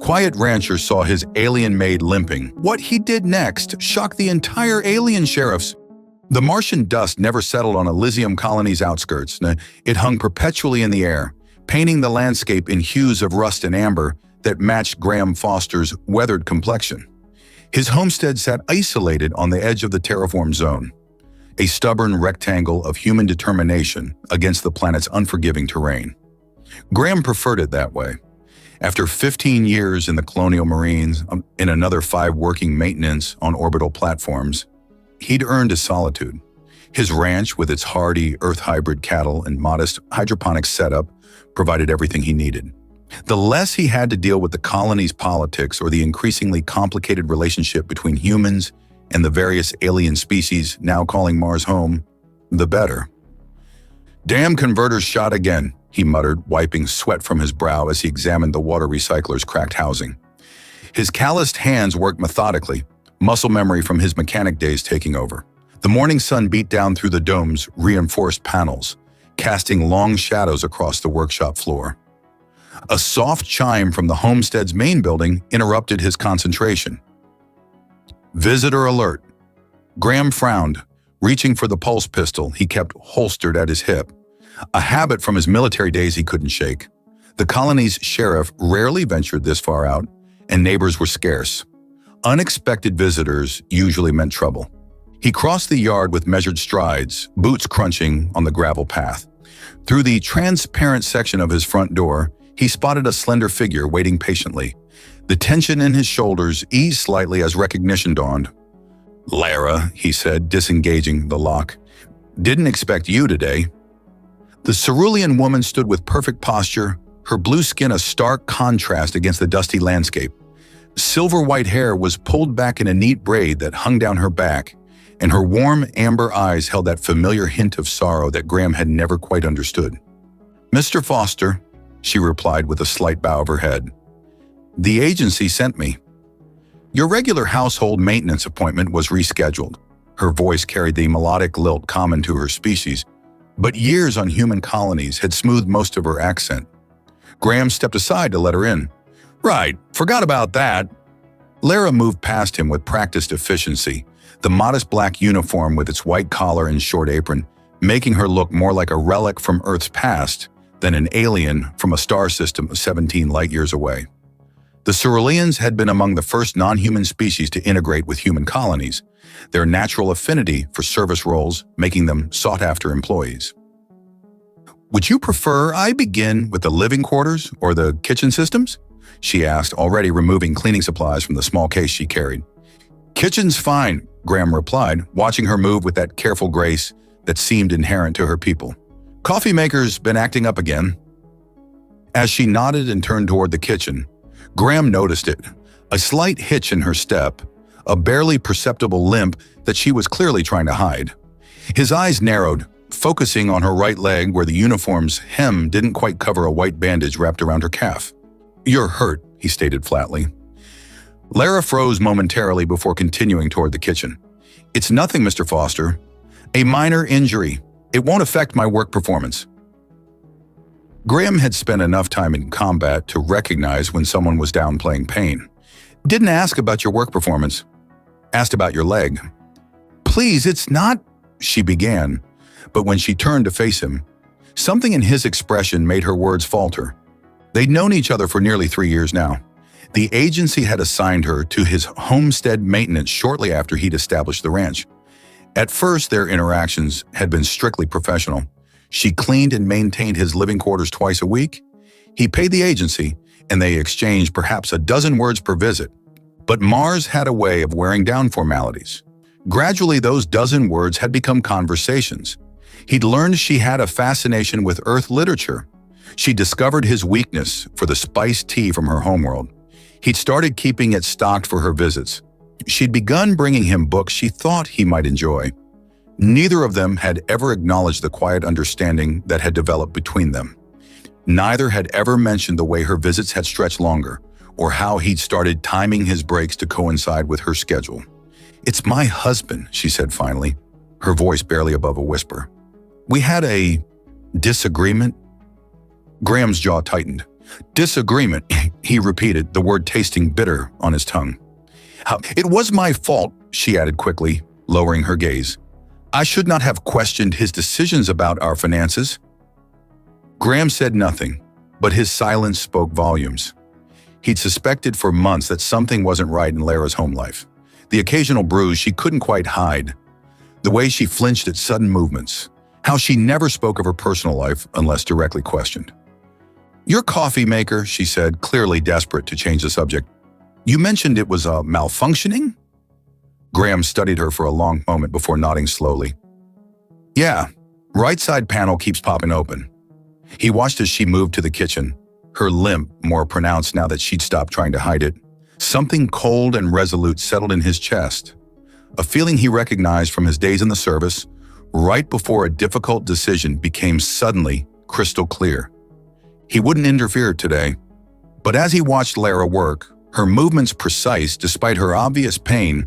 Quiet Rancher saw his alien maid limping. What he did next shocked the entire alien sheriffs. The Martian dust never settled on Elysium colony's outskirts. It hung perpetually in the air, painting the landscape in hues of rust and amber that matched Graham Foster's weathered complexion. His homestead sat isolated on the edge of the terraformed zone, a stubborn rectangle of human determination against the planet's unforgiving terrain. Graham preferred it that way. After 15 years in the colonial marines, and another 5 working maintenance on orbital platforms, he'd earned his solitude. His ranch, with its hardy Earth hybrid cattle and modest hydroponics setup, provided everything he needed. The less he had to deal with the colony's politics or the increasingly complicated relationship between humans and the various alien species now calling Mars home, the better. "Damn converter's shot again," he muttered, wiping sweat from his brow as he examined the water recycler's cracked housing. His calloused hands worked methodically, muscle memory from his mechanic days taking over. The morning sun beat down through the dome's reinforced panels, casting long shadows across the workshop floor. A soft chime from the homestead's main building interrupted his concentration. "Visitor alert." Graham frowned, reaching for the pulse pistol he kept holstered at his hip, a habit from his military days he couldn't shake. The colony's sheriff rarely ventured this far out, and neighbors were scarce. Unexpected visitors usually meant trouble. He crossed the yard with measured strides, boots crunching on the gravel path. Through the transparent section of his front door, he spotted a slender figure waiting patiently. The tension in his shoulders eased slightly as recognition dawned. "Lara," he said, disengaging the lock. "Didn't expect you today." The cerulean woman stood with perfect posture, her blue skin a stark contrast against the dusty landscape. Silver-white hair was pulled back in a neat braid that hung down her back, and her warm amber eyes held that familiar hint of sorrow that Graham had never quite understood. "Mr. Foster," she replied with a slight bow of her head. "The agency sent me. Your regular household maintenance appointment was rescheduled." Her voice carried the melodic lilt common to her species, but years on human colonies had smoothed most of her accent. Graham stepped aside to let her in. "Right, forgot about that." Lara moved past him with practiced efficiency, the modest black uniform with its white collar and short apron, making her look more like a relic from Earth's past than an alien from a star system 17 light-years away. The Ceruleans had been among the first non-human species to integrate with human colonies, their natural affinity for service roles making them sought-after employees. "Would you prefer I begin with the living quarters or the kitchen systems?" she asked, already removing cleaning supplies from the small case she carried. "Kitchen's fine," Graham replied, watching her move with that careful grace that seemed inherent to her people. "Coffee maker's been acting up again." As she nodded and turned toward the kitchen, Graham noticed it, a slight hitch in her step, a barely perceptible limp that she was clearly trying to hide. His eyes narrowed, focusing on her right leg where the uniform's hem didn't quite cover a white bandage wrapped around her calf. "You're hurt," he stated flatly. Lara froze momentarily before continuing toward the kitchen. "It's nothing, Mr. Foster. A minor injury. It won't affect my work performance." Graham had spent enough time in combat to recognize when someone was downplaying pain. "Didn't ask about your work performance. Asked about your leg." "Please, it's not," she began, but when she turned to face him, something in his expression made her words falter. They'd known each other for nearly 3 years now. The agency had assigned her to his homestead maintenance shortly after he'd established the ranch. At first, their interactions had been strictly professional. She cleaned and maintained his living quarters twice a week. He paid the agency, and they exchanged perhaps a dozen words per visit. But Mars had a way of wearing down formalities. Gradually, those dozen words had become conversations. He'd learned she had a fascination with Earth literature. She discovered his weakness for the spiced tea from her homeworld. He'd started keeping it stocked for her visits. She'd begun bringing him books she thought he might enjoy. Neither of them had ever acknowledged the quiet understanding that had developed between them. Neither had ever mentioned the way her visits had stretched longer, or how he'd started timing his breaks to coincide with her schedule. "It's my husband," she said finally, her voice barely above a whisper. "We had a disagreement." Graham's jaw tightened. Disagreement, he repeated, the word tasting bitter on his tongue. It was my fault, she added quickly, lowering her gaze. I should not have questioned his decisions about our finances. Graham said nothing, but his silence spoke volumes. He'd suspected for months that something wasn't right in Lara's home life. The occasional bruise she couldn't quite hide, the way she flinched at sudden movements, how she never spoke of her personal life unless directly questioned. Your coffee maker, she said, clearly desperate to change the subject. You mentioned it was malfunctioning? Graham studied her for a long moment before nodding slowly. Yeah, right side panel keeps popping open. He watched as she moved to the kitchen, her limp more pronounced now that she'd stopped trying to hide it. Something cold and resolute settled in his chest, a feeling he recognized from his days in the service, right before a difficult decision became suddenly crystal clear. He wouldn't interfere today, but as he watched Lara work, her movements precise despite her obvious pain,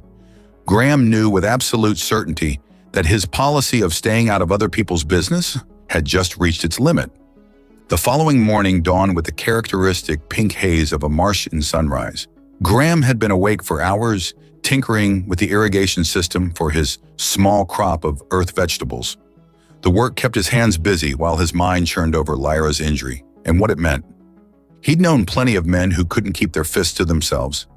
Graham knew with absolute certainty that his policy of staying out of other people's business had just reached its limit. The following morning dawned with the characteristic pink haze of a Martian sunrise. Graham had been awake for hours, tinkering with the irrigation system for his small crop of earth vegetables. The work kept his hands busy while his mind churned over Lyra's injury and what it meant. He'd known plenty of men who couldn't keep their fists to themselves,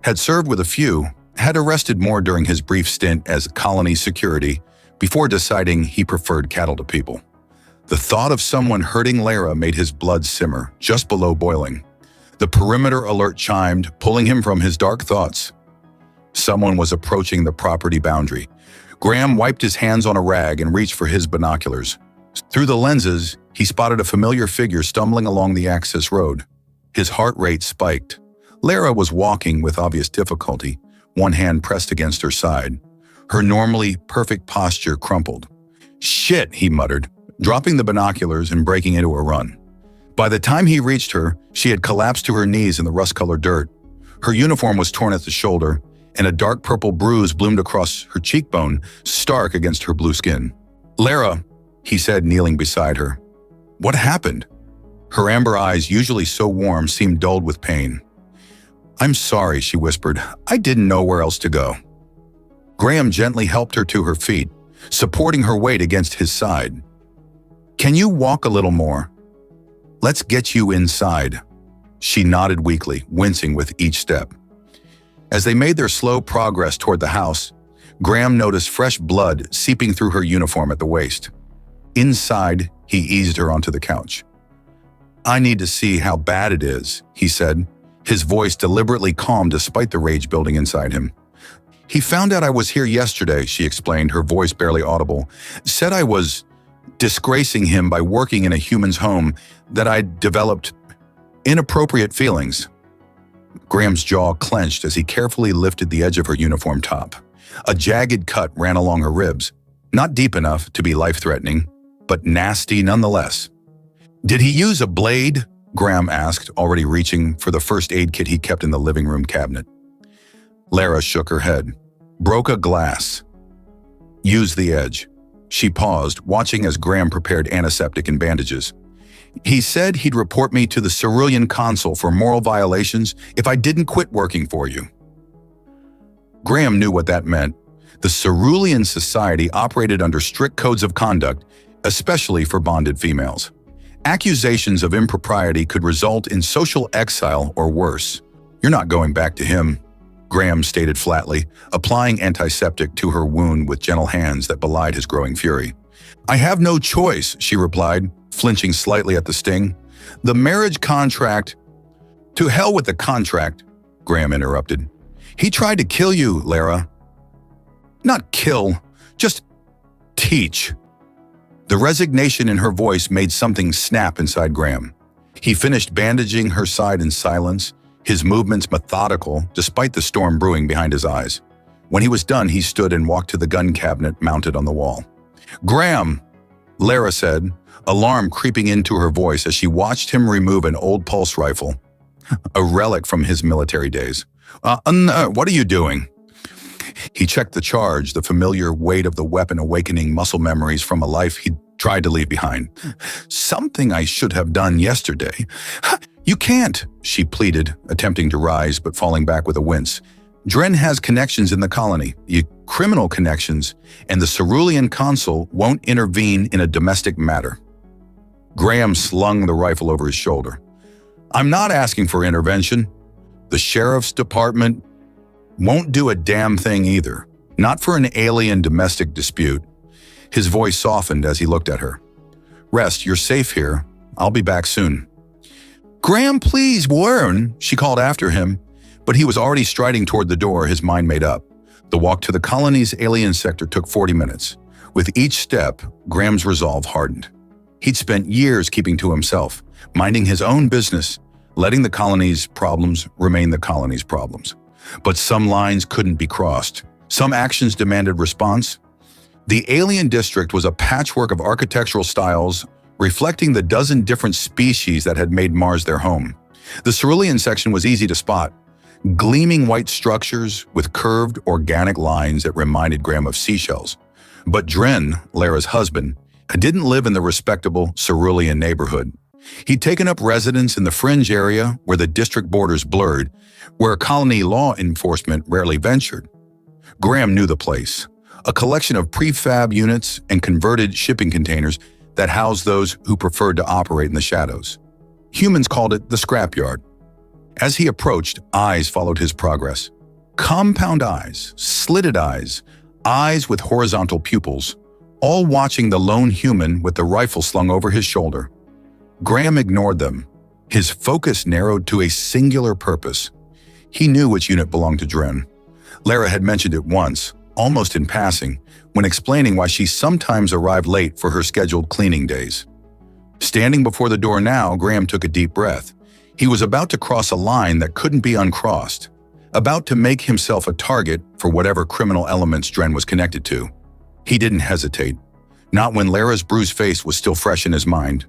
had served with a few, had arrested more during his brief stint as colony security before deciding he preferred cattle to people. The thought of someone hurting Lara made his blood simmer, just below boiling. The perimeter alert chimed, pulling him from his dark thoughts. Someone was approaching the property boundary. Graham wiped his hands on a rag and reached for his binoculars. Through the lenses, he spotted a familiar figure stumbling along the access road. His heart rate spiked. Lara was walking with obvious difficulty, one hand pressed against her side. Her normally perfect posture crumpled. Shit, he muttered, dropping the binoculars and breaking into a run. By the time he reached her, she had collapsed to her knees in the rust-colored dirt. Her uniform was torn at the shoulder, and a dark purple bruise bloomed across her cheekbone, stark against her blue skin. Lara, he said, kneeling beside her. What happened? Her amber eyes, usually so warm, seemed dulled with pain. I'm sorry, she whispered. I didn't know where else to go. Graham gently helped her to her feet, supporting her weight against his side. Can you walk a little more? Let's get you inside. She nodded weakly, wincing with each step. As they made their slow progress toward the house, Graham noticed fresh blood seeping through her uniform at the waist. Inside, he eased her onto the couch. I need to see how bad it is, he said, his voice deliberately calm despite the rage building inside him. He found out I was here yesterday, she explained, her voice barely audible. Said I was disgracing him by working in a human's home, that I'd developed inappropriate feelings. Graham's jaw clenched as he carefully lifted the edge of her uniform top. A jagged cut ran along her ribs, not deep enough to be life-threatening, but nasty nonetheless. Did he use a blade? Graham asked, already reaching for the first aid kit he kept in the living room cabinet. Lara shook her head. Broke a glass. Use the edge. She paused, watching as Graham prepared antiseptic and bandages. He said he'd report me to the Cerulean Consul for moral violations if I didn't quit working for you. Graham knew what that meant. The Cerulean Society operated under strict codes of conduct, especially for bonded females. Accusations of impropriety could result in social exile or worse. You're not going back to him, Graham stated flatly, applying antiseptic to her wound with gentle hands that belied his growing fury. I have no choice, she replied, flinching slightly at the sting. The marriage contract… To hell with the contract, Graham interrupted. He tried to kill you, Lara. Not kill, just teach. The resignation in her voice made something snap inside Graham. He finished bandaging her side in silence, his movements methodical despite the storm brewing behind his eyes. When he was done, he stood and walked to the gun cabinet mounted on the wall. Graham, Lara said, alarm creeping into her voice as she watched him remove an old pulse rifle, a relic from his military days. What are you doing? He checked the charge, the familiar weight of the weapon awakening muscle memories from a life he'd tried to leave behind. Something I should have done yesterday. You can't, she pleaded, attempting to rise but falling back with a wince. Dren has connections in the colony, criminal connections, and the Cerulean consul won't intervene in a domestic matter. Graham slung the rifle over his shoulder. I'm not asking for intervention. The sheriff's department won't do a damn thing either. Not for an alien domestic dispute. His voice softened as he looked at her. Rest, you're safe here. I'll be back soon. Graham, please, warn, she called after him, but he was already striding toward the door, his mind made up. The walk to the colony's alien sector took 40 minutes. With each step, Graham's resolve hardened. He'd spent years keeping to himself, minding his own business, letting the colony's problems remain the colony's problems. But some lines couldn't be crossed. Some actions demanded response. The alien district was a patchwork of architectural styles reflecting the dozen different species that had made Mars their home. The Cerulean section was easy to spot. Gleaming white structures with curved organic lines that reminded Graham of seashells. But Dren, Lara's husband, didn't live in the respectable Cerulean neighborhood. He'd taken up residence in the fringe area where the district borders blurred, where colony law enforcement rarely ventured. Graham knew the place, a collection of prefab units and converted shipping containers that housed those who preferred to operate in the shadows. Humans called it the scrapyard. As he approached, eyes followed his progress. Compound eyes, slitted eyes, eyes with horizontal pupils, all watching the lone human with the rifle slung over his shoulder. Graham ignored them. His focus narrowed to a singular purpose. He knew which unit belonged to Dren. Lara had mentioned it once, almost in passing, when explaining why she sometimes arrived late for her scheduled cleaning days. Standing before the door now, Graham took a deep breath. He was about to cross a line that couldn't be uncrossed, about to make himself a target for whatever criminal elements Dren was connected to. He didn't hesitate, not when Lara's bruised face was still fresh in his mind.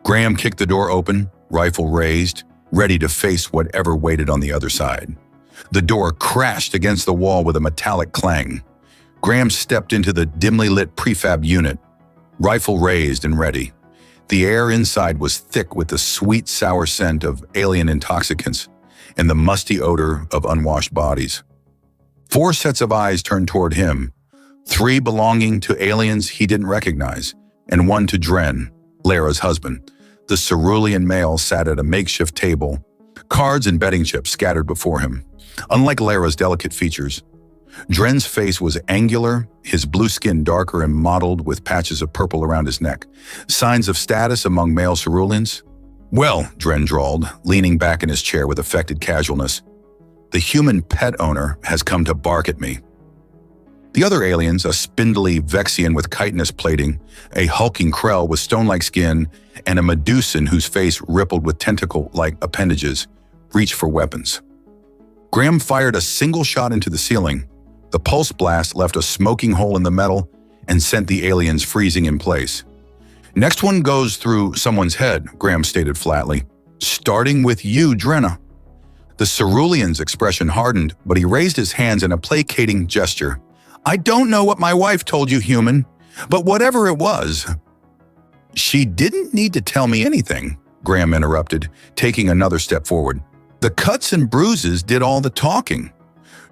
Graham kicked the door open, rifle raised, ready to face whatever waited on the other side. The door crashed against the wall with a metallic clang. Graham stepped into the dimly lit prefab unit, rifle raised and ready. The air inside was thick with the sweet, sour scent of alien intoxicants and the musty odor of unwashed bodies. 4 sets of eyes turned toward him, 3 belonging to aliens he didn't recognize, and 1 to Dren, Lara's husband. The cerulean male sat at a makeshift table, cards and betting chips scattered before him. Unlike Lara's delicate features, Dren's face was angular, his blue skin darker and mottled with patches of purple around his neck. Signs of status among male ceruleans? Well, Dren drawled, leaning back in his chair with affected casualness, the human pet owner has come to bark at me. The other aliens, a spindly Vexian with chitinous plating, a hulking Krell with stone-like skin, and a Medusan whose face rippled with tentacle-like appendages, reached for weapons. Graham fired a single shot into the ceiling. The pulse blast left a smoking hole in the metal and sent the aliens freezing in place. Next one goes through someone's head, Graham stated flatly. Starting with you, Drenna. The Cerulean's expression hardened, but he raised his hands in a placating gesture. I don't know what my wife told you, human, but whatever it was. She didn't need to tell me anything, Graham interrupted, taking another step forward. The cuts and bruises did all the talking.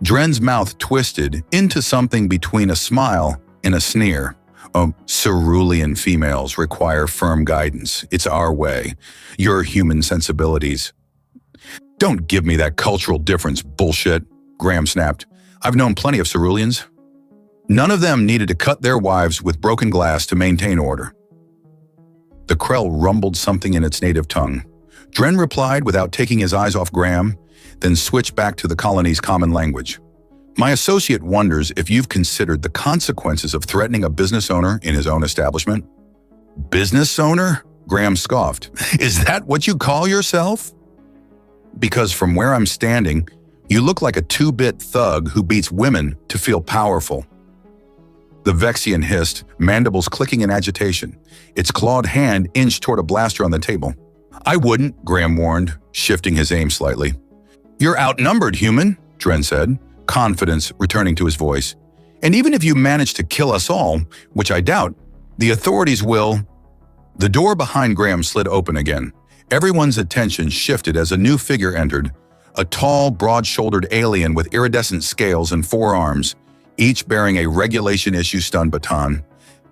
Dren's mouth twisted into something between a smile and a sneer. Cerulean females require firm guidance. It's our way. Your human sensibilities. Don't give me that cultural difference bullshit, Graham snapped. I've known plenty of Ceruleans. None of them needed to cut their wives with broken glass to maintain order. The Krell rumbled something in its native tongue. Dren replied without taking his eyes off Graham, then switched back to the colony's common language. My associate wonders if you've considered the consequences of threatening a business owner in his own establishment. Business owner? Graham scoffed. Is that what you call yourself? Because from where I'm standing, you look like a 2-bit thug who beats women to feel powerful. The Vexian hissed, mandibles clicking in agitation. Its clawed hand inched toward a blaster on the table. I wouldn't, Graham warned, shifting his aim slightly. You're outnumbered, human, Dren said, confidence returning to his voice. And even if you manage to kill us all, which I doubt, the authorities will... The door behind Graham slid open again. Everyone's attention shifted as a new figure entered, a tall, broad-shouldered alien with iridescent scales and 4 arms, each bearing a regulation-issue stun baton.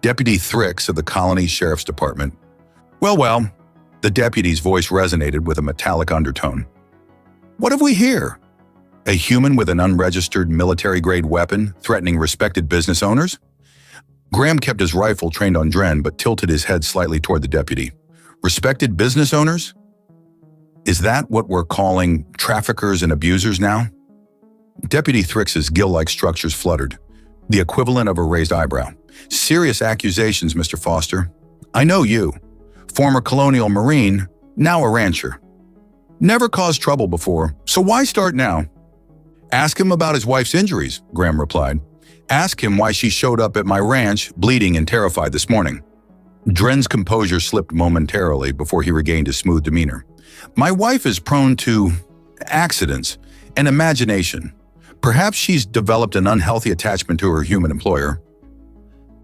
Deputy Thrix of the Colony Sheriff's Department. Well, the deputy's voice resonated with a metallic undertone. What have we here? A human with an unregistered military-grade weapon threatening respected business owners? Graham kept his rifle trained on Dren but tilted his head slightly toward the deputy. Respected business owners? Is that what we're calling traffickers and abusers now? Deputy Thrix's gill-like structures fluttered, the equivalent of a raised eyebrow. Serious accusations, Mr. Foster. I know you. Former colonial marine, now a rancher. Never caused trouble before, so why start now? Ask him about his wife's injuries, Graham replied. Ask him why she showed up at my ranch, bleeding and terrified this morning. Dren's composure slipped momentarily before he regained his smooth demeanor. My wife is prone to accidents and imagination. Perhaps she's developed an unhealthy attachment to her human employer.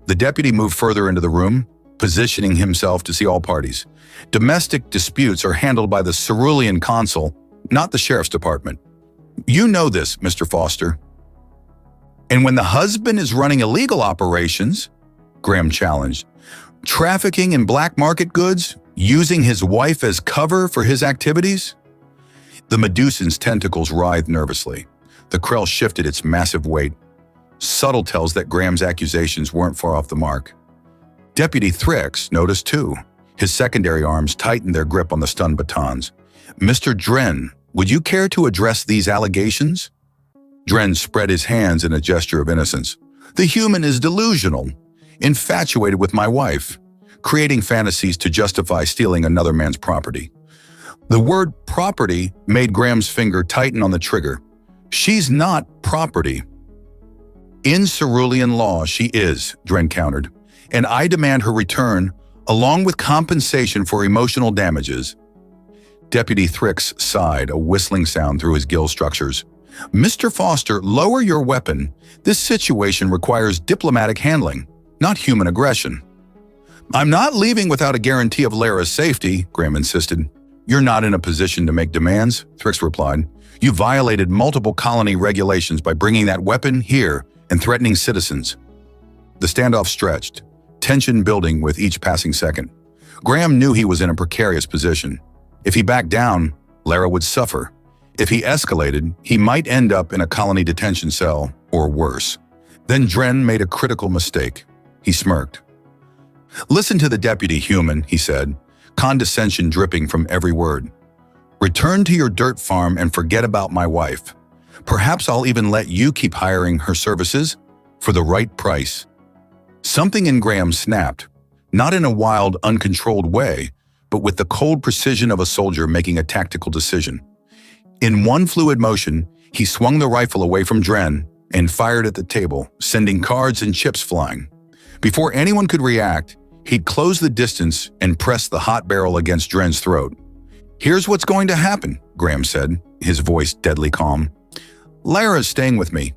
The deputy moved further into the room, positioning himself to see all parties. Domestic disputes are handled by the Cerulean Consul, not the Sheriff's Department. You know this, Mr. Foster. And when the husband is running illegal operations, Graham challenged, trafficking in black market goods, using his wife as cover for his activities? The Medusan's tentacles writhed nervously. The Krell shifted its massive weight. Subtle tells that Graham's accusations weren't far off the mark. Deputy Thrix noticed too. His secondary arms tightened their grip on the stun batons. Mr. Dren, would you care to address these allegations? Dren spread his hands in a gesture of innocence. The human is delusional, infatuated with my wife, creating fantasies to justify stealing another man's property. The word property made Graham's finger tighten on the trigger. She's not property. In Cerulean law, she is, Dren countered, and I demand her return, along with compensation for emotional damages. Deputy Thrix sighed, a whistling sound through his gill structures. Mr. Foster, lower your weapon. This situation requires diplomatic handling, not human aggression. I'm not leaving without a guarantee of Lara's safety, Graham insisted. You're not in a position to make demands, Thrix replied. You violated multiple colony regulations by bringing that weapon here and threatening citizens. The standoff stretched, tension building with each passing second. Graham knew he was in a precarious position. If he backed down, Lara would suffer. If he escalated, he might end up in a colony detention cell, or worse. Then Dren made a critical mistake. He smirked. Listen to the deputy, human, he said, condescension dripping from every word. Return to your dirt farm and forget about my wife. Perhaps I'll even let you keep hiring her services for the right price. Something in Graham snapped, not in a wild, uncontrolled way, but with the cold precision of a soldier making a tactical decision. In one fluid motion, he swung the rifle away from Dren and fired at the table, sending cards and chips flying. Before anyone could react, he'd closed the distance and pressed the hot barrel against Dren's throat. Here's what's going to happen, Graham said, his voice deadly calm. Lara's staying with me.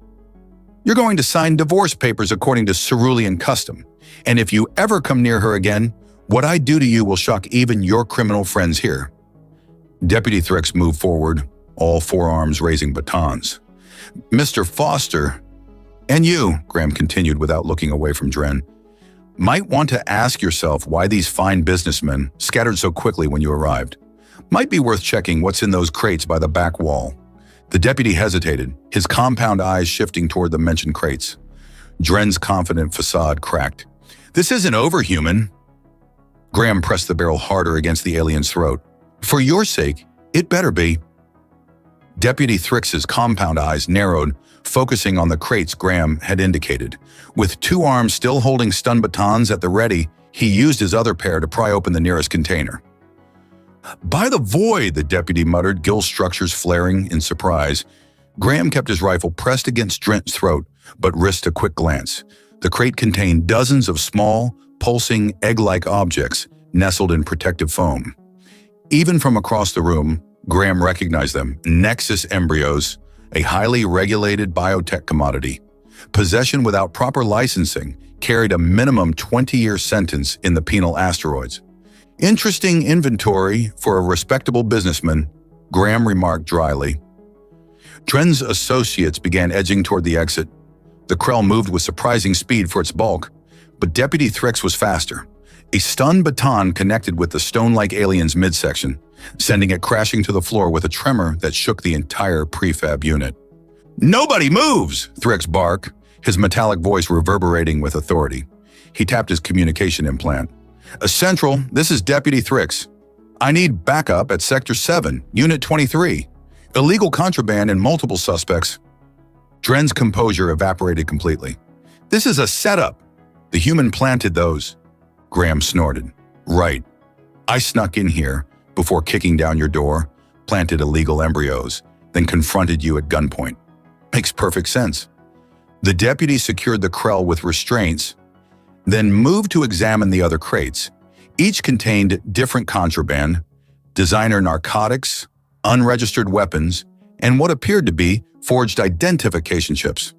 You're going to sign divorce papers according to Cerulean custom, and if you ever come near her again, what I do to you will shock even your criminal friends here. Deputy Thrix moved forward, all 4 arms raising batons. Mr. Foster, and you, Graham continued without looking away from Dren, might want to ask yourself why these fine businessmen scattered so quickly when you arrived. Might be worth checking what's in those crates by the back wall. The deputy hesitated, his compound eyes shifting toward the mentioned crates. Dren's confident facade cracked. This isn't over, human. Graham pressed the barrel harder against the alien's throat. For your sake, it better be. Deputy Thrix's compound eyes narrowed, focusing on the crates Graham had indicated. With 2 arms still holding stun batons at the ready, he used his other pair to pry open the nearest container. By the void, the deputy muttered, gill structures flaring in surprise. Graham kept his rifle pressed against Dren's throat, but risked a quick glance. The crate contained dozens of small, pulsing, egg-like objects nestled in protective foam. Even from across the room, Graham recognized them, Nexus embryos, a highly regulated biotech commodity. Possession without proper licensing carried a minimum 20-year sentence in the penal asteroids. Interesting inventory for a respectable businessman, Graham remarked dryly. Dren's associates began edging toward the exit. The Krell moved with surprising speed for its bulk, but Deputy Thrix was faster. A stun baton connected with the stone-like alien's midsection, sending it crashing to the floor with a tremor that shook the entire prefab unit. "Nobody moves!" Thrix barked, his metallic voice reverberating with authority. He tapped his communication implant. "Central, this is Deputy Thrix. I need backup at Sector 7, Unit 23. Illegal contraband and multiple suspects." Dren's composure evaporated completely. "This is a setup. The human planted those." Graham snorted. "Right. I snuck in here before kicking down your door, planted illegal embryos, then confronted you at gunpoint. Makes perfect sense." The deputy secured the Krell with restraints, then moved to examine the other crates. Each contained different contraband, designer narcotics, unregistered weapons, and what appeared to be forged identification chips.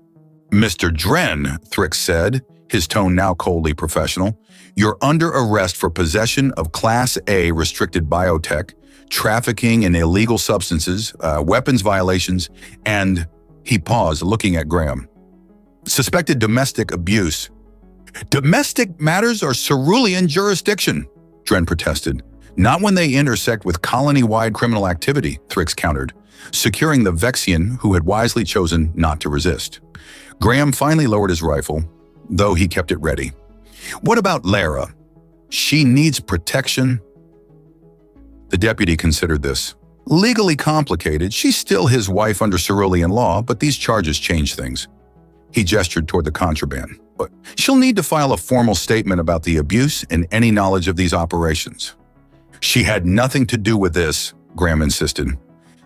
"Mr. Dren," Thrix said, his tone now coldly professional, "you're under arrest for possession of Class A restricted biotech, trafficking in illegal substances, weapons violations, and..." He paused, looking at Graham. "Suspected domestic abuse." "Domestic matters are cerulean jurisdiction," Dren protested. "Not when they intersect with colony-wide criminal activity," Thrix countered, securing the Vexian who had wisely chosen not to resist. Graham finally lowered his rifle, though he kept it ready. "What about Lara? She needs protection." The deputy considered this. "Legally complicated, she's still his wife under cerulean law, but these charges change things." He gestured toward the contraband. "But she'll need to file a formal statement about the abuse and any knowledge of these operations." "She had nothing to do with this," Graham insisted.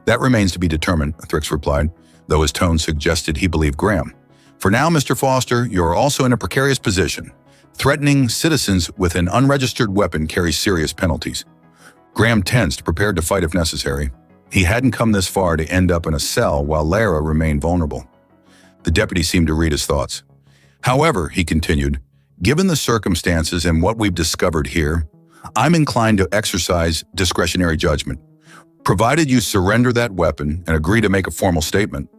"That remains to be determined," Thrix replied, though his tone suggested he believed Graham. "For now, Mr. Foster, you are also in a precarious position. Threatening citizens with an unregistered weapon carries serious penalties." Graham tensed, prepared to fight if necessary. He hadn't come this far to end up in a cell while Lara remained vulnerable. The deputy seemed to read his thoughts. "However," he continued, "given the circumstances and what we've discovered here, I'm inclined to exercise discretionary judgment, provided you surrender that weapon and agree to make a formal statement."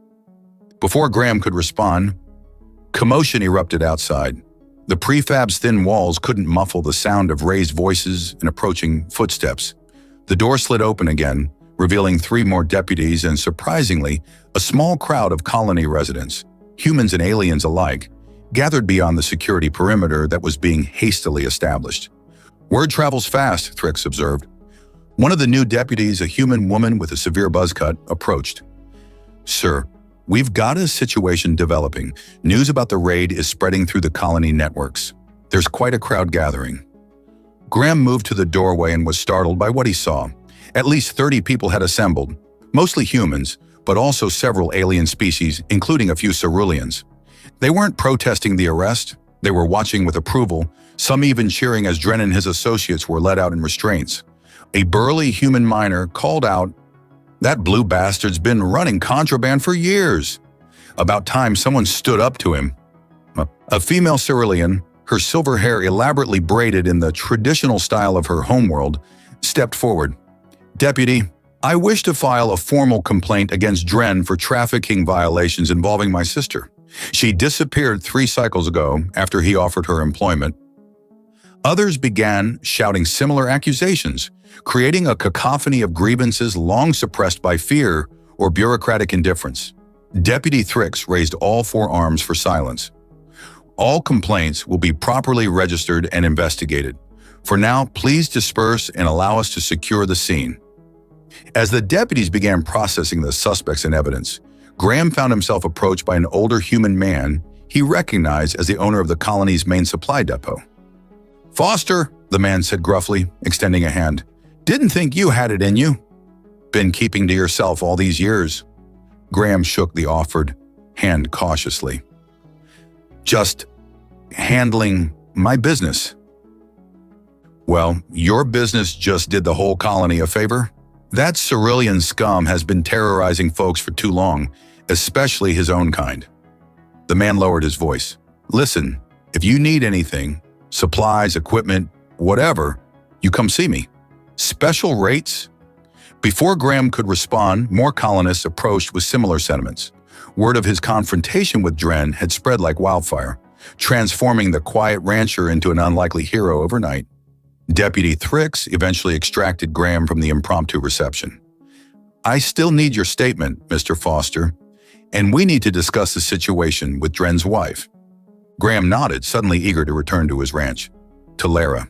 Before Graham could respond, commotion erupted outside. The prefab's thin walls couldn't muffle the sound of raised voices and approaching footsteps. The door slid open again, revealing 3 more deputies and, surprisingly, a small crowd of colony residents, humans and aliens alike, gathered beyond the security perimeter that was being hastily established. "Word travels fast," Thrix observed. One of the new deputies, a human woman with a severe buzz cut, approached. "Sir, we've got a situation developing. News about the raid is spreading through the colony networks. There's quite a crowd gathering." Graham moved to the doorway and was startled by what he saw. At least 30 people had assembled, mostly humans, but also several alien species, including a few ceruleans. They weren't protesting the arrest, they were watching with approval, some even cheering as Dren and his associates were let out in restraints. A burly human miner called out, "That blue bastard's been running contraband for years." About time someone stood up to him. A female cerulean, her silver hair elaborately braided in the traditional style of her homeworld, stepped forward. "Deputy, I wish to file a formal complaint against Dren for trafficking violations involving my sister. She disappeared 3 cycles ago after he offered her employment." Others began shouting similar accusations, creating a cacophony of grievances long suppressed by fear or bureaucratic indifference. Deputy Thrix raised all 4 arms for silence. "All complaints will be properly registered and investigated. For now, please disperse and allow us to secure the scene." As the deputies began processing the suspects and evidence, Graham found himself approached by an older human man he recognized as the owner of the colony's main supply depot. "Foster," the man said gruffly, extending a hand. "Didn't think you had it in you. Been keeping to yourself all these years." Graham shook the offered hand cautiously. "Just handling my business." "Well, your business just did the whole colony a favor. That cerulean scum has been terrorizing folks for too long, especially his own kind." The man lowered his voice. "Listen, if you need anything, supplies, equipment, whatever, You come see me. Special rates? Before Graham could respond, more colonists approached with similar sentiments. Word of his confrontation with Dren had spread like wildfire, transforming the quiet rancher into an unlikely hero overnight. Deputy Thrix eventually extracted Graham from the impromptu reception. I still need your statement, Mr. Foster, and we need to discuss the situation with Dren's wife. Graham nodded, suddenly eager to return to his ranch. To Lara.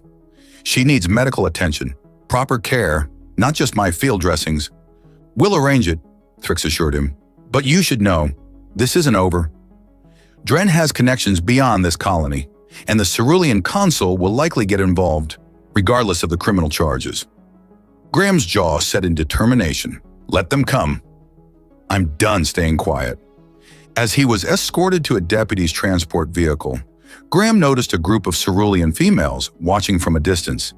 She needs medical attention, proper care, not just my field dressings. We'll arrange it, Thrix assured him. But you should know, this isn't over. Dren has connections beyond this colony, and the Cerulean Consul will likely get involved, regardless of the criminal charges. Graham's jaw set in determination. Let them come. I'm done staying quiet. As he was escorted to a deputy's transport vehicle, Graham noticed a group of Cerulean females watching from a distance,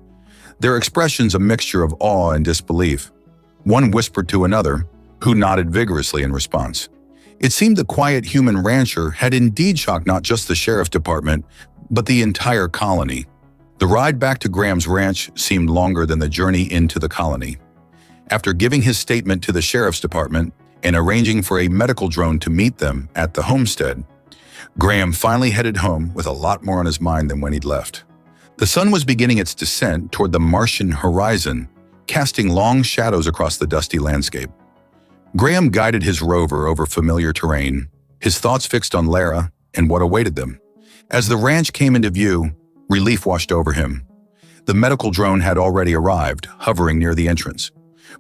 their expressions a mixture of awe and disbelief. One whispered to another, who nodded vigorously in response. It seemed the quiet human rancher had indeed shocked not just the sheriff's department, but the entire colony. The ride back to Graham's ranch seemed longer than the journey into the colony. After giving his statement to the sheriff's department and arranging for a medical drone to meet them at the homestead, Graham finally headed home with a lot more on his mind than when he'd left. The sun was beginning its descent toward the Martian horizon, casting long shadows across the dusty landscape. Graham guided his rover over familiar terrain, his thoughts fixed on Lara and what awaited them. As the ranch came into view, relief washed over him. The medical drone had already arrived, hovering near the entrance.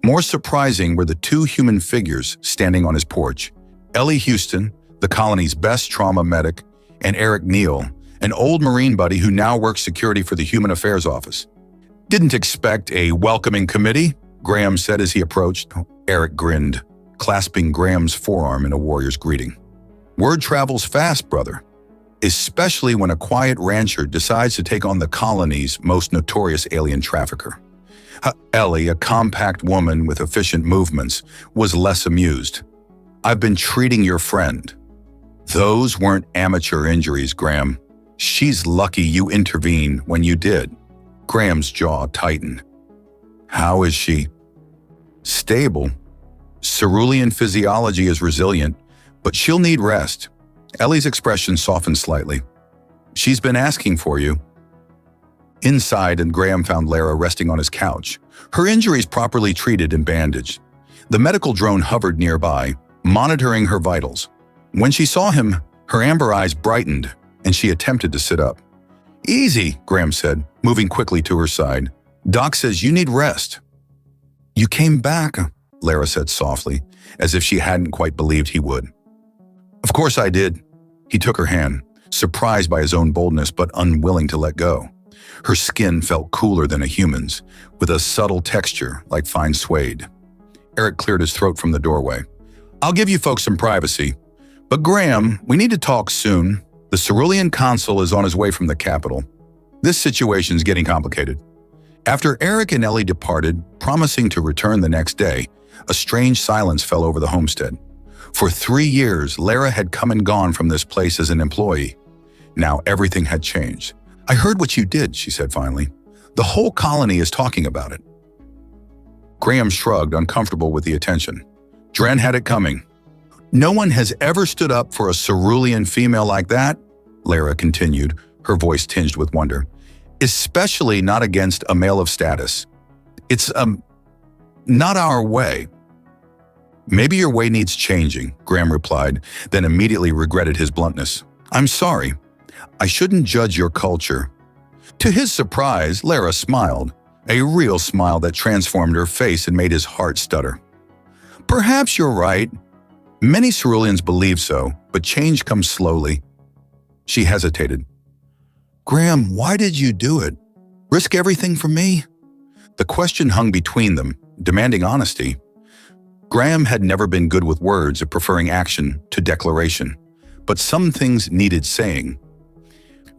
More surprising were the two human figures standing on his porch. Ellie Houston, the colony's best trauma medic, and Eric Neal, an old Marine buddy who now works security for the Human Affairs Office. Didn't expect a welcoming committee, Graham said as he approached. Eric grinned, clasping Graham's forearm in a warrior's greeting. Word travels fast, brother, especially when a quiet rancher decides to take on the colony's most notorious alien trafficker. Ellie, a compact woman with efficient movements, was less amused. I've been treating your friend. Those weren't amateur injuries, Graham. She's lucky you intervened when you did. Graham's jaw tightened. How is she? Stable. Cerulean physiology is resilient, but she'll need rest. Ellie's expression softened slightly. She's been asking for you. Inside, and Graham found Lara resting on his couch, her injuries properly treated and bandaged. The medical drone hovered nearby, monitoring her vitals. When she saw him, her amber eyes brightened, and she attempted to sit up. Easy, Graham said, moving quickly to her side. Doc says you need rest. You came back, Lara said softly, as if she hadn't quite believed he would. Of course I did. He took her hand, surprised by his own boldness but unwilling to let go. Her skin felt cooler than a human's, with a subtle texture like fine suede. Eric cleared his throat from the doorway. I'll give you folks some privacy. But Graham, we need to talk soon. The Cerulean Consul is on his way from the capital. This situation's getting complicated. After Eric and Ellie departed, promising to return the next day, a strange silence fell over the homestead. For 3 years, Lara had come and gone from this place as an employee. Now everything had changed. I heard what you did, she said finally. The whole colony is talking about it. Graham shrugged, uncomfortable with the attention. Dren had it coming. No one has ever stood up for a Cerulean female like that, Lara continued, her voice tinged with wonder. Especially not against a male of status. It's, not our way. Maybe your way needs changing, Graham replied, then immediately regretted his bluntness. I'm sorry. I shouldn't judge your culture. To his surprise, Lara smiled, a real smile that transformed her face and made his heart stutter. Perhaps you're right. Many Ceruleans believe so, but change comes slowly. She hesitated. Graham, why did you do it? Risk everything for me? The question hung between them, demanding honesty. Graham had never been good with words, preferring action to declaration, but some things needed saying.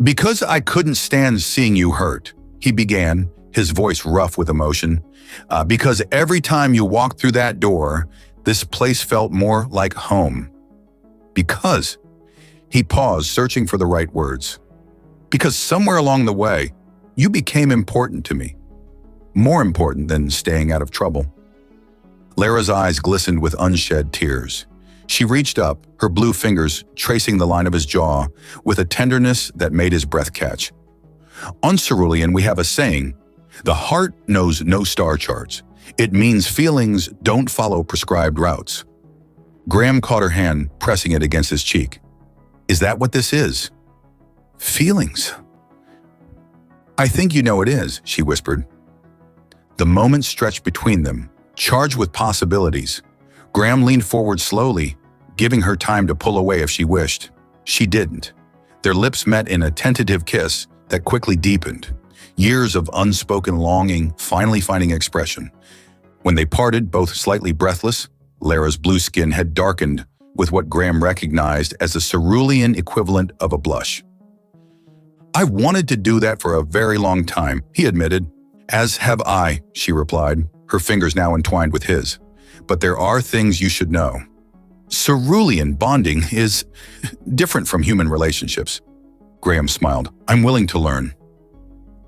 Because I couldn't stand seeing you hurt, he began, his voice rough with emotion. Because every time you walked through that door, this place felt more like home. Because, he paused, searching for the right words. Because somewhere along the way, you became important to me. more important than staying out of trouble. Lara's eyes glistened with unshed tears. She reached up, her blue fingers tracing the line of his jaw with a tenderness that made his breath catch. On Cerulean, we have a saying, "The heart knows no star charts." It means feelings don't follow prescribed routes. Graham caught her hand, pressing it against his cheek. "Is that what this is?" "Feelings." "I think you know it is," she whispered. The moment stretched between them, charged with possibilities. Graham leaned forward slowly, giving her time to pull away if she wished. She didn't. Their lips met in a tentative kiss that quickly deepened. Years of unspoken longing finally finding expression. When they parted, both slightly breathless, Lara's blue skin had darkened with what Graham recognized as the cerulean equivalent of a blush. "I've wanted to do that for a very long time," he admitted. "As have I," she replied, her fingers now entwined with his. "But there are things you should know. Cerulean bonding is different from human relationships." Graham smiled. "I'm willing to learn."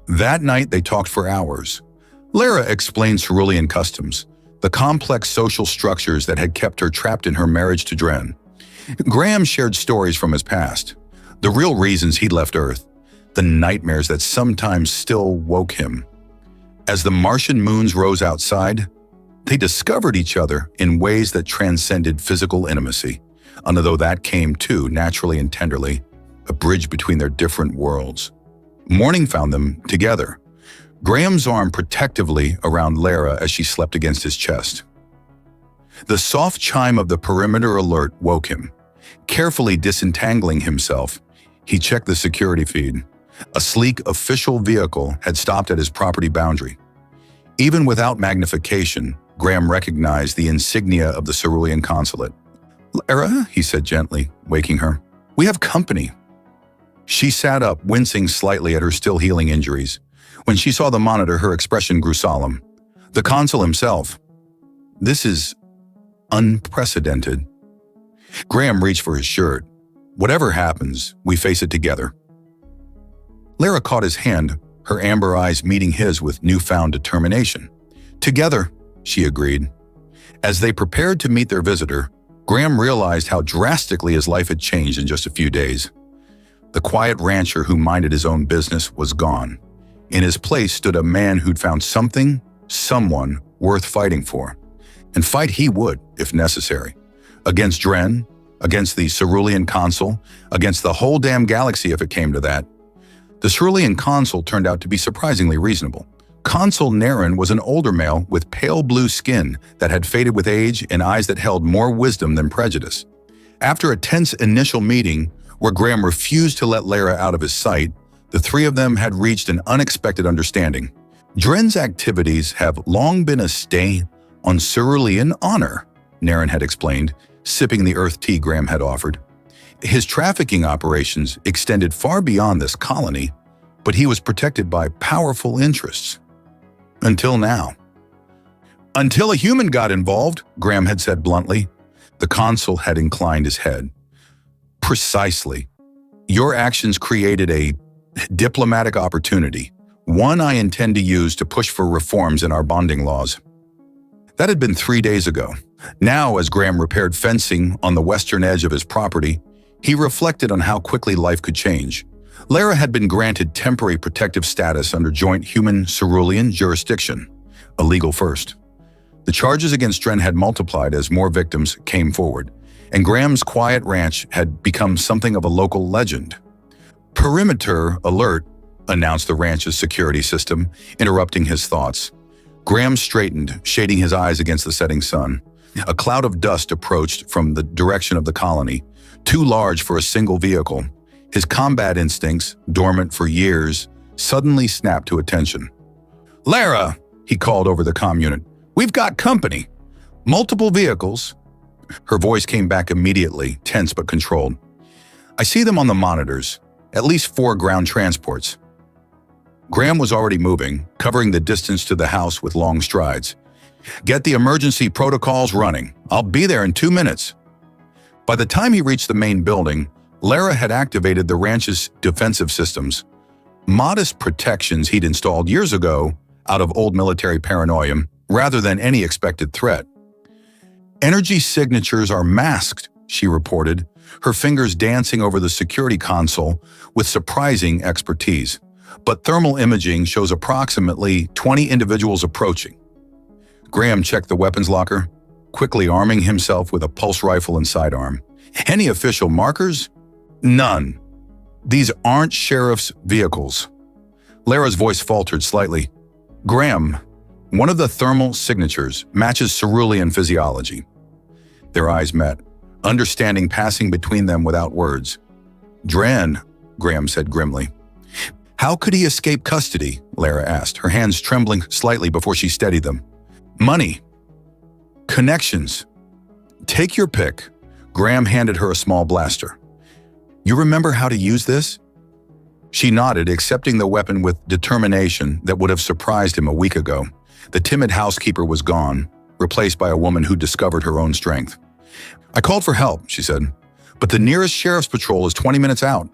That night, they talked for hours. Lara explained Cerulean customs, the complex social structures that had kept her trapped in her marriage to Dren. Graham shared stories from his past, the real reasons he'd left Earth, the nightmares that sometimes still woke him. As the Martian moons rose outside, they discovered each other in ways that transcended physical intimacy, although that came too naturally and tenderly, a bridge between their different worlds. Morning found them together, Graham's arm protectively around Lara as she slept against his chest. The soft chime of the perimeter alert woke him. Carefully disentangling himself, he checked the security feed. A sleek official vehicle had stopped at his property boundary. Even without magnification, Graham recognized the insignia of the Cerulean consulate. "Lara," he said gently, waking her, "we have company." She sat up, wincing slightly at her still-healing injuries. When she saw the monitor, her expression grew solemn. "The consul himself. This is unprecedented." Graham reached for his shirt. "Whatever happens, we face it together." Lara caught his hand, her amber eyes meeting his with newfound determination. "Together," she agreed. As they prepared to meet their visitor, Graham realized how drastically his life had changed in just a few days. The quiet rancher who minded his own business was gone. In his place stood a man who'd found someone worth fighting for. And fight he would, if necessary. Against Dren, against the Cerulean consul, against the whole damn galaxy if it came to that. The Cerulean consul turned out to be surprisingly reasonable. Consul Naren was an older male with pale blue skin that had faded with age and eyes that held more wisdom than prejudice. After a tense initial meeting where Graham refused to let Lara out of his sight, the three of them had reached an unexpected understanding. Dren's activities have long been a stain on Cerulean honor, Naren had explained, sipping the earth tea Graham had offered. His trafficking operations extended far beyond this colony, but he was protected by powerful interests. Until now. Until a human got involved, Graham had said bluntly. The consul had inclined his head. Precisely. Your actions created a diplomatic opportunity, one I intend to use to push for reforms in our bonding laws. That had been 3 days ago. Now, as Graham repaired fencing on the western edge of his property, he reflected on how quickly life could change. Lara had been granted temporary protective status under joint human-Cerulean jurisdiction, a legal first. The charges against Dren had multiplied as more victims came forward, and Graham's quiet ranch had become something of a local legend. "Perimeter alert," announced the ranch's security system, interrupting his thoughts. Graham straightened, shading his eyes against the setting sun. A cloud of dust approached from the direction of the colony, too large for a single vehicle. His combat instincts, dormant for years, suddenly snapped to attention. "Lara," he called over the comm unit, "we've got company. Multiple vehicles." Her voice came back immediately, tense but controlled. "I see them on the monitors, at least 4 ground transports." Graham was already moving, covering the distance to the house with long strides. "Get the emergency protocols running. I'll be there in 2 minutes." By the time he reached the main building, Lara had activated the ranch's defensive systems. Modest protections he'd installed years ago out of old military paranoia rather than any expected threat. Energy signatures are masked, she reported, her fingers dancing over the security console with surprising expertise. But thermal imaging shows approximately 20 individuals approaching. Graham checked the weapons locker, quickly arming himself with a pulse rifle and sidearm. Any official markers? None. These aren't sheriff's vehicles. Lara's voice faltered slightly. Graham, one of the thermal signatures matches cerulean physiology. Their eyes met, understanding passing between them without words. Dren, Graham said grimly. How could he escape custody? Lara asked, her hands trembling slightly before she steadied them. Money. Connections. Take your pick. Graham handed her a small blaster. You remember how to use this? She nodded, accepting the weapon with determination that would have surprised him a week ago. The timid housekeeper was gone, replaced by a woman who discovered her own strength. I called for help, she said, but the nearest sheriff's patrol is 20 minutes out.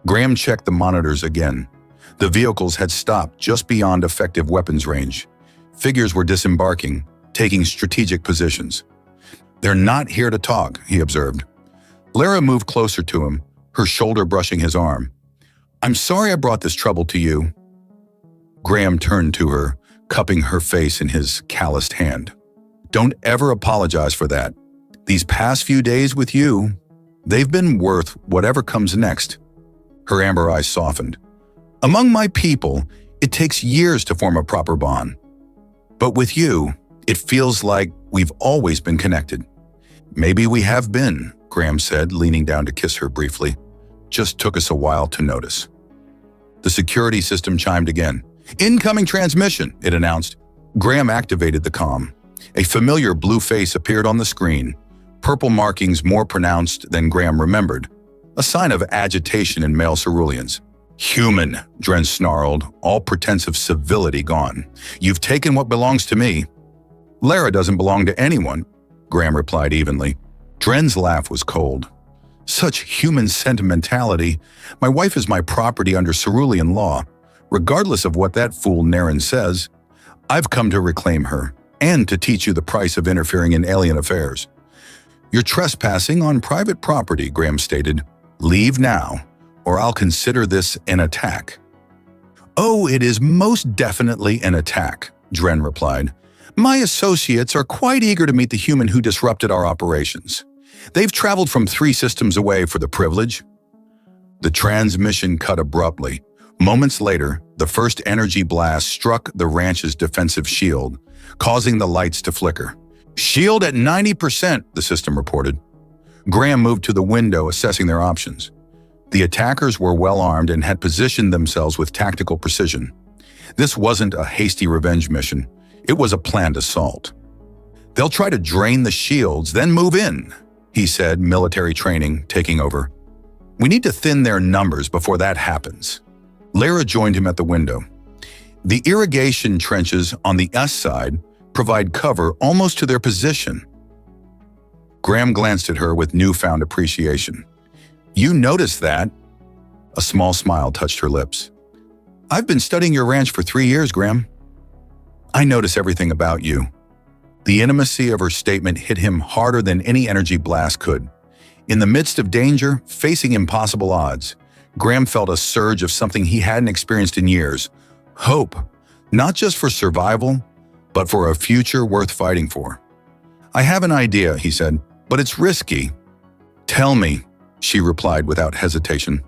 Graham checked the monitors again. The vehicles had stopped just beyond effective weapons range. Figures were disembarking, taking strategic positions. They're not here to talk, he observed. Lara moved closer to him, her shoulder brushing his arm. I'm sorry I brought this trouble to you. Graham turned to her, cupping her face in his calloused hand. Don't ever apologize for that. These past few days with you, they've been worth whatever comes next. Her amber eyes softened. Among my people, it takes years to form a proper bond. But with you, it feels like we've always been connected. Maybe we have been, Graham said, leaning down to kiss her briefly. Just took us a while to notice. The security system chimed again. Incoming transmission, it announced. Graham activated the comm. A familiar blue face appeared on the screen, purple markings more pronounced than Graham remembered, a sign of agitation in male ceruleans. Human, Dren snarled, all pretense of civility gone. You've taken what belongs to me. Lara doesn't belong to anyone, Graham replied evenly. Dren's laugh was cold. Such human sentimentality. My wife is my property under cerulean law. Regardless of what that fool Naren says, I've come to reclaim her and to teach you the price of interfering in alien affairs. You're trespassing on private property, Graham stated. Leave now, or I'll consider this an attack. Oh, it is most definitely an attack, Dren replied. My associates are quite eager to meet the human who disrupted our operations. They've traveled from 3 systems away for the privilege. The transmission cut abruptly. Moments later, the first energy blast struck the ranch's defensive shield, causing the lights to flicker. Shield at 90%, the system reported. Graham moved to the window, assessing their options. The attackers were well armed and had positioned themselves with tactical precision. This wasn't a hasty revenge mission. It was a planned assault. They'll try to drain the shields, then move in, he said, military training taking over. We need to thin their numbers before that happens. Lara joined him at the window. The irrigation trenches on the S side provide cover almost to their position. Graham glanced at her with newfound appreciation. You noticed that? A small smile touched her lips. I've been studying your ranch for 3 years, Graham. I notice everything about you. The intimacy of her statement hit him harder than any energy blast could. In the midst of danger, facing impossible odds, Graham felt a surge of something he hadn't experienced in years. Hope, not just for survival, but for a future worth fighting for. I have an idea, he said, but it's risky. Tell me, she replied without hesitation.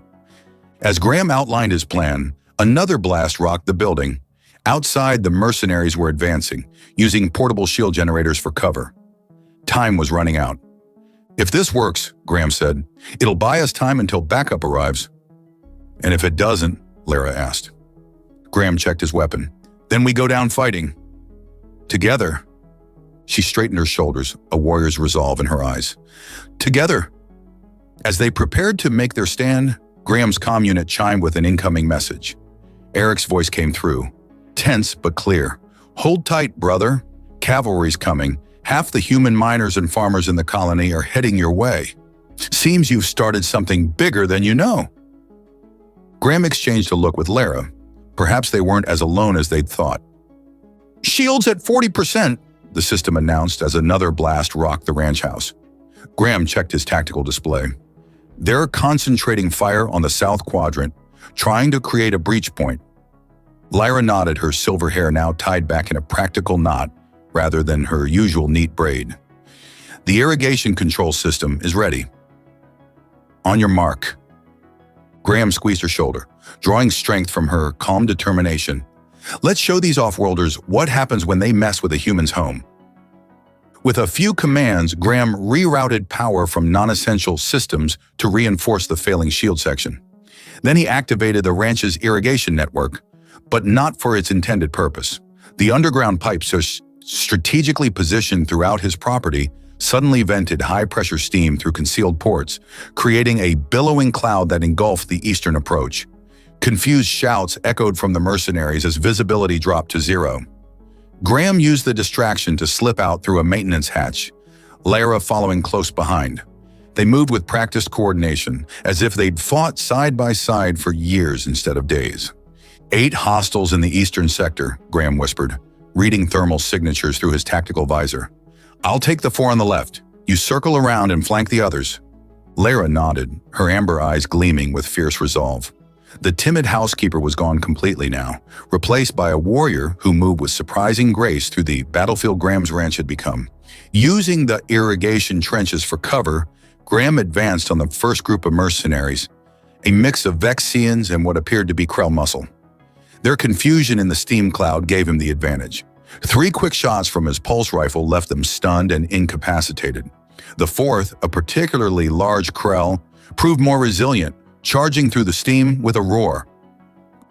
As Graham outlined his plan, another blast rocked the building. Outside, the mercenaries were advancing, using portable shield generators for cover. Time was running out. If this works, Graham said, it'll buy us time until backup arrives. And if it doesn't, Lara asked. Graham checked his weapon. Then we go down fighting. Together. She straightened her shoulders, a warrior's resolve in her eyes. Together. As they prepared to make their stand, Graham's comm unit chimed with an incoming message. Eric's voice came through, tense but clear. Hold tight, brother. Cavalry's coming. Half the human miners and farmers in the colony are heading your way. Seems you've started something bigger than you know. Graham exchanged a look with Lara. Perhaps they weren't as alone as they'd thought. "Shields at 40%, the system announced as another blast rocked the ranch house. Graham checked his tactical display. They're concentrating fire on the south quadrant, trying to create a breach point. Lyra nodded, her silver hair now tied back in a practical knot rather than her usual neat braid. The irrigation control system is ready. On your mark. Graham squeezed her shoulder, drawing strength from her calm determination. Let's show these off-worlders what happens when they mess with a human's home. With a few commands, Graham rerouted power from non-essential systems to reinforce the failing shield section. Then he activated the ranch's irrigation network, but not for its intended purpose. The underground pipes are strategically positioned throughout his property suddenly vented high-pressure steam through concealed ports, creating a billowing cloud that engulfed the eastern approach. Confused shouts echoed from the mercenaries as visibility dropped to zero. Graham used the distraction to slip out through a maintenance hatch, Lyra following close behind. They moved with practiced coordination, as if they'd fought side by side for years instead of days. 8 hostiles in the eastern sector, Graham whispered, reading thermal signatures through his tactical visor. I'll take the 4 on the left. You circle around and flank the others. Lyra nodded, her amber eyes gleaming with fierce resolve. The timid housekeeper was gone completely now, replaced by a warrior who moved with surprising grace through the battlefield Graham's ranch had become. Using the irrigation trenches for cover, Graham advanced on the first group of mercenaries, a mix of Vexians and what appeared to be Krell muscle. Their confusion in the steam cloud gave him the advantage. 3 quick shots from his pulse rifle left them stunned and incapacitated. The 4th, a particularly large Krell, proved more resilient, charging through the steam with a roar.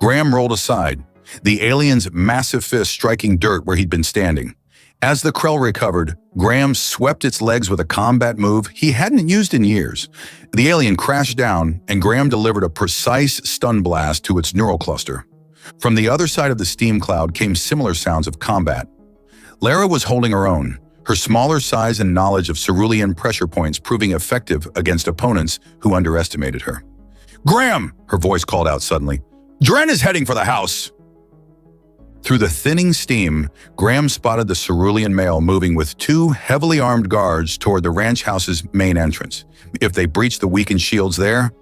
Graham rolled aside, the alien's massive fist striking dirt where he'd been standing. As the Krell recovered, Graham swept its legs with a combat move he hadn't used in years. The alien crashed down, and Graham delivered a precise stun blast to its neural cluster. From the other side of the steam cloud came similar sounds of combat. Lyra was holding her own, her smaller size and knowledge of cerulean pressure points proving effective against opponents who underestimated her. "Graham!" her voice called out suddenly. "Dren is heading for the house!" Through the thinning steam, Graham spotted the cerulean male moving with 2 heavily armed guards toward the ranch house's main entrance. If they breached the weakened shields there...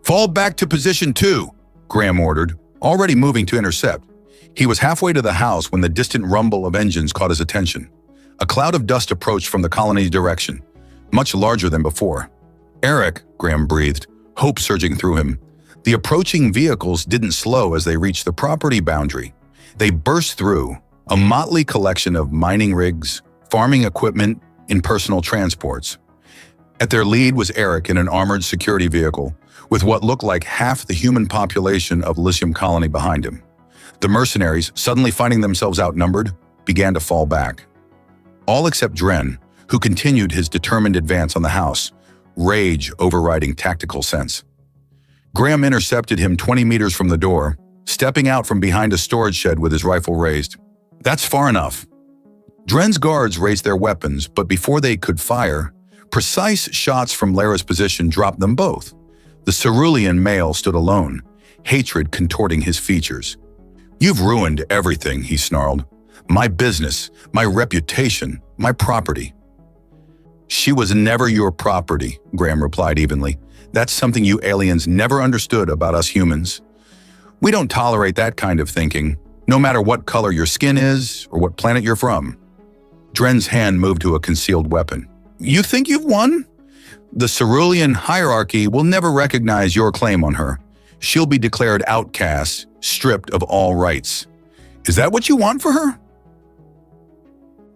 "Fall back to position 2, Graham ordered, already moving to intercept. He was halfway to the house when the distant rumble of engines caught his attention. A cloud of dust approached from the colony's direction, much larger than before. "Eric," Graham breathed, hope surging through him. The approaching vehicles didn't slow as they reached the property boundary. They burst through, a motley collection of mining rigs, farming equipment, and personal transports. At their lead was Eric in an armored security vehicle, with what looked like half the human population of Elysium Colony behind him. The mercenaries, suddenly finding themselves outnumbered, began to fall back. All except Dren, who continued his determined advance on the house, rage overriding tactical sense. Graham intercepted him 20 meters from the door, stepping out from behind a storage shed with his rifle raised. "That's far enough." Dren's guards raised their weapons, but before they could fire, precise shots from Lyra's position dropped them both. The cerulean male stood alone, hatred contorting his features. "You've ruined everything," he snarled. "My business, my reputation, my property." "She was never your property," Graham replied evenly. "That's something you aliens never understood about us humans. We don't tolerate that kind of thinking, no matter what color your skin is or what planet you're from." Dren's hand moved to a concealed weapon. "You think you've won? The cerulean hierarchy will never recognize your claim on her. She'll be declared outcast, stripped of all rights. Is that what you want for her?"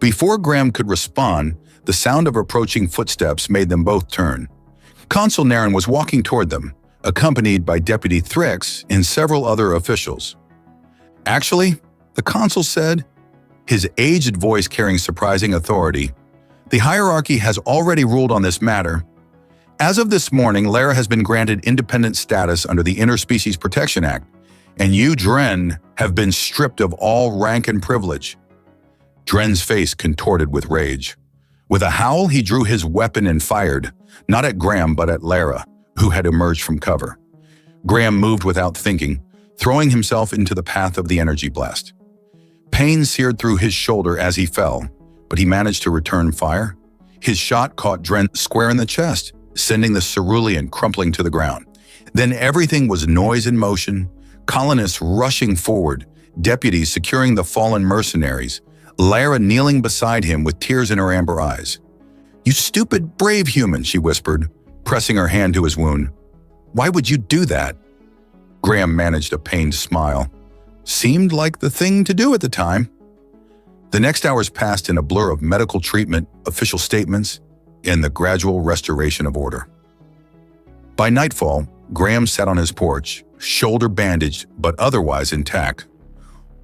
Before Graham could respond, the sound of approaching footsteps made them both turn. Consul Naren was walking toward them, accompanied by Deputy Thrix and several other officials. "Actually," the consul said, his aged voice carrying surprising authority, "the hierarchy has already ruled on this matter. As of this morning, Lyra has been granted independent status under the Interspecies Protection Act, and you, Dren, have been stripped of all rank and privilege." Dren's face contorted with rage. With a howl, he drew his weapon and fired, not at Graham but at Lyra, who had emerged from cover. Graham moved without thinking, throwing himself into the path of the energy blast. Pain seared through his shoulder as he fell, but he managed to return fire. His shot caught Dren square in the chest, sending the cerulean crumpling to the ground. Then everything was noise and motion, colonists rushing forward, deputies securing the fallen mercenaries, Lara kneeling beside him with tears in her amber eyes. "You stupid, brave human," she whispered, pressing her hand to his wound. "Why would you do that?" Graham managed a pained smile. Seemed like the thing to do at the time. The next hours passed in a blur of medical treatment, official statements, and the gradual restoration of order. By nightfall, Graham sat on his porch, shoulder bandaged but otherwise intact,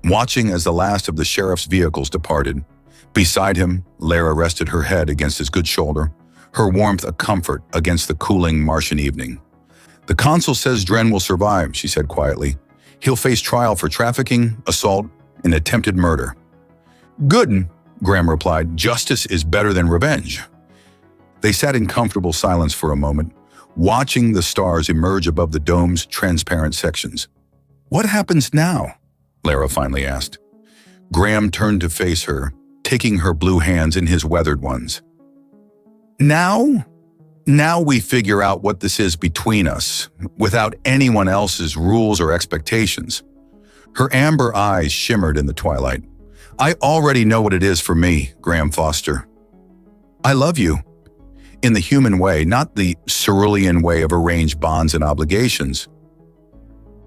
watching as the last of the sheriff's vehicles departed. Beside him, Lara rested her head against his good shoulder, her warmth a comfort against the cooling Martian evening. "The consul says Dren will survive," she said quietly. "He'll face trial for trafficking, assault, and attempted murder." "Good," Graham replied. "Justice is better than revenge." They sat in comfortable silence for a moment, watching the stars emerge above the dome's transparent sections. "What happens now?" Lara finally asked. Graham turned to face her, taking her blue hands in his weathered ones. Now we figure out what this is between us, without anyone else's rules or expectations." Her amber eyes shimmered in the twilight. "I already know what it is for me, Graham Foster. I love you. In the human way, not the cerulean way of arranged bonds and obligations."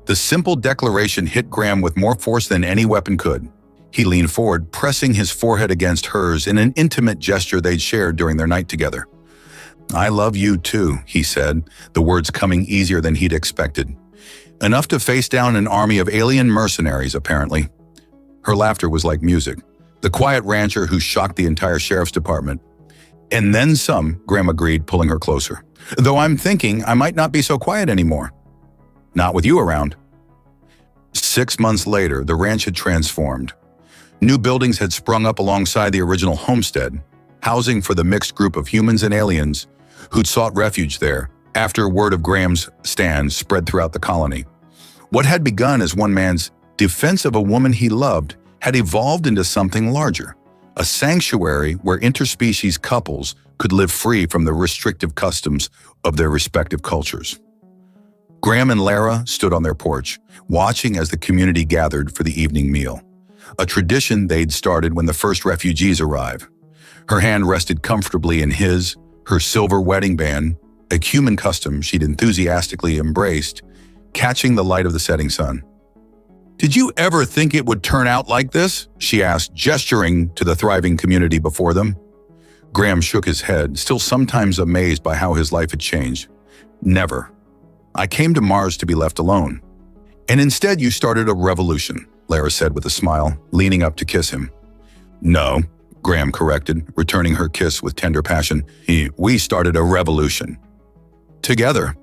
The simple declaration hit Graham with more force than any weapon could. He leaned forward, pressing his forehead against hers in an intimate gesture they'd shared during their night together. "I love you too," he said, the words coming easier than he'd expected. Enough to face down an army of alien mercenaries, apparently. Her laughter was like music, the quiet rancher who shocked the entire sheriff's department. "And then some," Graham agreed, pulling her closer. "Though I'm thinking I might not be so quiet anymore. Not with you around." 6 months later, the ranch had transformed. New buildings had sprung up alongside the original homestead, housing for the mixed group of humans and aliens who'd sought refuge there after word of Graham's stand spread throughout the colony. What had begun as one man's defense of a woman he loved had evolved into something larger, a sanctuary where interspecies couples could live free from the restrictive customs of their respective cultures. Graham and Lara stood on their porch, watching as the community gathered for the evening meal, a tradition they'd started when the first refugees arrived. Her hand rested comfortably in his, her silver wedding band, a human custom she'd enthusiastically embraced, catching the light of the setting sun. "Did you ever think it would turn out like this?" she asked, gesturing to the thriving community before them. Graham shook his head, still sometimes amazed by how his life had changed. "Never. I came to Mars to be left alone. And instead you started a revolution," Lara said with a smile, leaning up to kiss him. "No," Graham corrected, returning her kiss with tender passion. "We started a revolution. Together."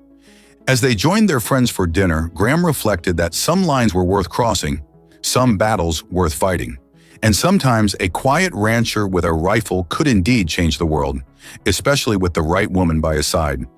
As they joined their friends for dinner, Graham reflected that some lines were worth crossing, some battles worth fighting, and sometimes a quiet rancher with a rifle could indeed change the world, especially with the right woman by his side.